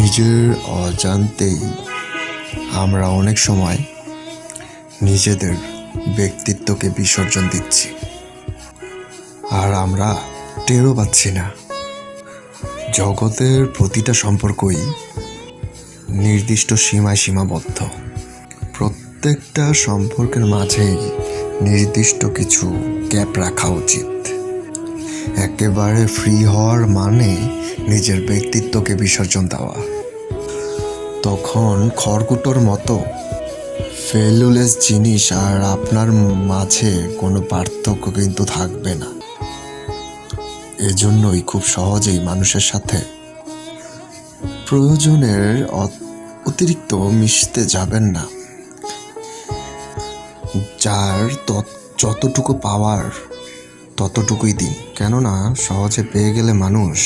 নিজের অজান্তেই আমরা অনেক সময় নিজেদের ব্যক্তিত্বকে বিসর্জন দিচ্ছি, আর আমরা টেরও পাচ্ছি না। জগতের প্রতিটা সম্পর্কই নির্দিষ্ট সীমায় সীমাবদ্ধ। প্রত্যেকটা সম্পর্কের মাঝেই নির্দিষ্ট কিছু গ্যাপ রাখা উচিত। একেবারে ফ্রি হওয়ার মানে নিজের ব্যক্তিত্বকে বিসর্জন দেওয়া। তখন খড়কুটোর মতো ভ্যালুলেস জিনিস আর আপনার মাঝে কোনো পার্থক্য কিন্তু থাকবে না। এজন্যই খুব সহজেই মানুষের সাথে প্রয়োজনের অতিরিক্ত মিশতে যাবেন না। যার যতটুকু পাওয়ার ততটুকুই দিন। কেননা সহজে পেয়ে গেলে মানুষ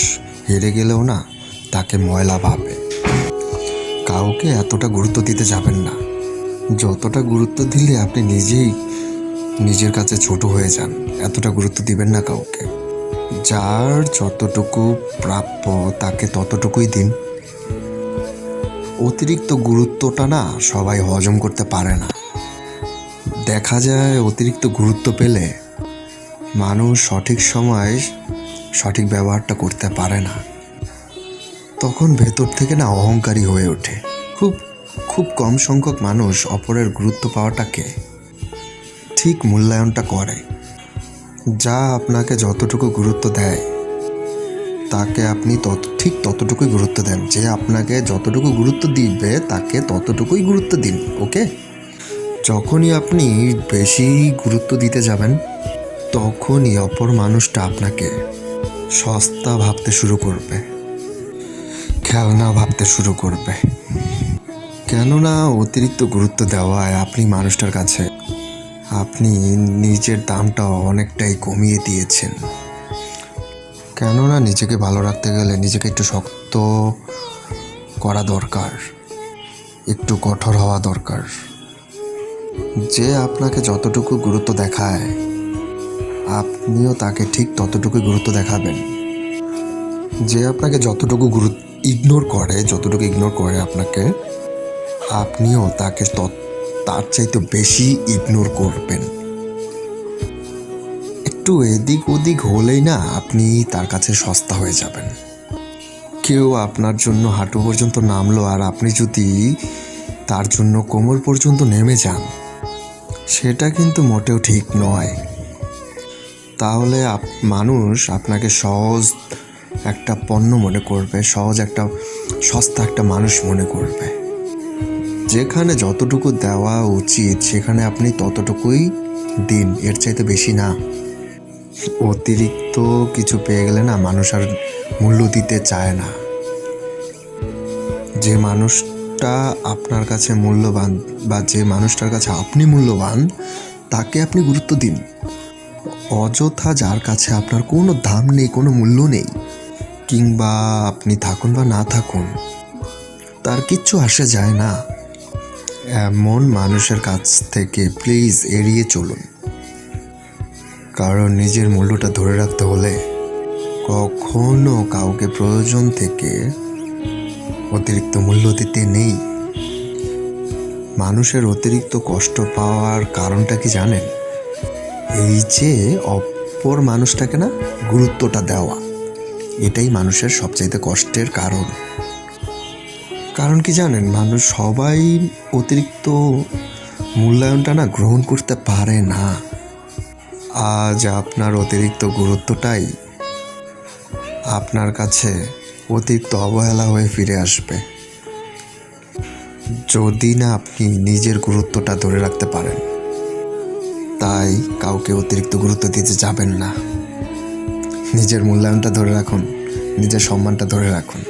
হেরে গেলেও না তাকে ময়লা ভাবে। কাউকে এতটা গুরুত্ব দিতে যাবেন না যতটা গুরুত্ব দিলে আপনি নিজেই নিজের কাছে ছোট হয়ে যান। এতটা গুরুত্ব দিবেন না কাউকে। যার যতটুকু প্রাপ্য তাকে ততটুকুই দিন। অতিরিক্ত গুরুত্বটা না সবাই হজম করতে পারে না। দেখা যায় অতিরিক্ত গুরুত্ব পেলে মানুষ সঠিক সময় সঠিক ব্যবহারটা করতে পারে না। তখন ভেতর থেকে না অহংকারী হয়ে ওঠে। খুব কম সংখ্যক মানুষ অপরের গুরুত্ব পাওয়াটাকে ঠিক মূল্যায়নটা করে। যা আপনাকে যতটুকু গুরুত্ব দেয় তাকে আপনি ঠিক ততটুকুই গুরুত্ব দেন। যে আপনাকে যতটুকু গুরুত্ব দিবে তাকে ততটুকুই গুরুত্ব দিন। ওকে? যখনই আপনি বেশি গুরুত্ব দিতে যাবেন তখনই অপর মানুষটা আপনাকে সস্তা ভাবতে শুরু করবে, খেলনা ভাবতে শুরু করবে। কেননা অতিরিক্ত গুরুত্ব দেওয়ায় আপনি মানুষটার কাছে আপনি নিজের দামটা অনেকটাই কমিয়ে দিয়েছেন। কেননা নিজেকে ভালো রাখতে গেলে নিজেকে একটু শক্ত করা দরকার, একটু কঠোর হওয়া দরকার। যে আপনাকে যতটুকু গুরুত্ব দেখায় আপনিও তাকে ঠিক ততটুকুই গুরুত্ব দেখাবেন। যে আপনাকে যতটুকু ইগনোর করে আপনাকে, আপনিও তাকে তার চাইতে বেশি ইগনোর করবেন। একটু এদিক ওদিক হলেই না আপনি তার কাছে সস্তা হয়ে যাবেন। কেউ আপনার জন্য হাঁটু পর্যন্ত নামলো আর আপনি যদি তার জন্য কোমর পর্যন্ত নেমে যান, সেটা কিন্তু মোটেও ঠিক নয়। তাহলে মানুষ আপনাকে সহজ একটা পণ্য মনে করবে, সস্তা একটা মানুষ মনে করবে। যেখানে যতটুকু দেওয়া উচিত সেখানে আপনি ততটুকুই দিন, এর চাইতে বেশি না। অতিরিক্ত কিছু পেয়ে গেলে না মানুষ আর মূল্য দিতে চায় না। যে মানুষটা আপনার কাছে মূল্যবান বা যে মানুষটার কাছে আপনি মূল্যবান তাকে আপনি গুরুত্ব দিন। অযথা যার কাছে আপনার কোনো দাম নেই, কোনো মূল্য নেই, কিংবা আপনি থাকুন বা না থাকুন তার কিচ্ছু আসে যায় না, এমন মানুষের কাছ থেকে প্লিজ এড়িয়ে চলুন। কারণ নিজের মূল্যটা ধরে রাখতে হলে কখনো কাউকে প্রয়োজন থেকে অতিরিক্ত মূল্য দিতে নেই। মানুষের অতিরিক্ত কষ্ট পাওয়ার কারণটা কি জানেন? এই যে অপর মানুষটাকে না গুরুত্বটা দেওয়া, এটাই মানুষের সবচাইতে কষ্টের কারণ কি জানেন? মানুষ সবাই অতিরিক্ত মূল্যায়নটা না গ্রহণ করতে পারে না। আজ আপনার অতিরিক্ত গুরুত্বটাই আপনার কাছে অতিরিক্ত অবহেলা হয়ে ফিরে আসবে, যদি না আপনি নিজের গুরুত্বটা ধরে রাখতে পারেন। তাই কাউকে অতিরিক্ত গুরুত্ব দিতে যাবেন না। নিজের মূল্যায়নটা ধরে রাখুন, নিজের সম্মানটা ধরে রাখুন।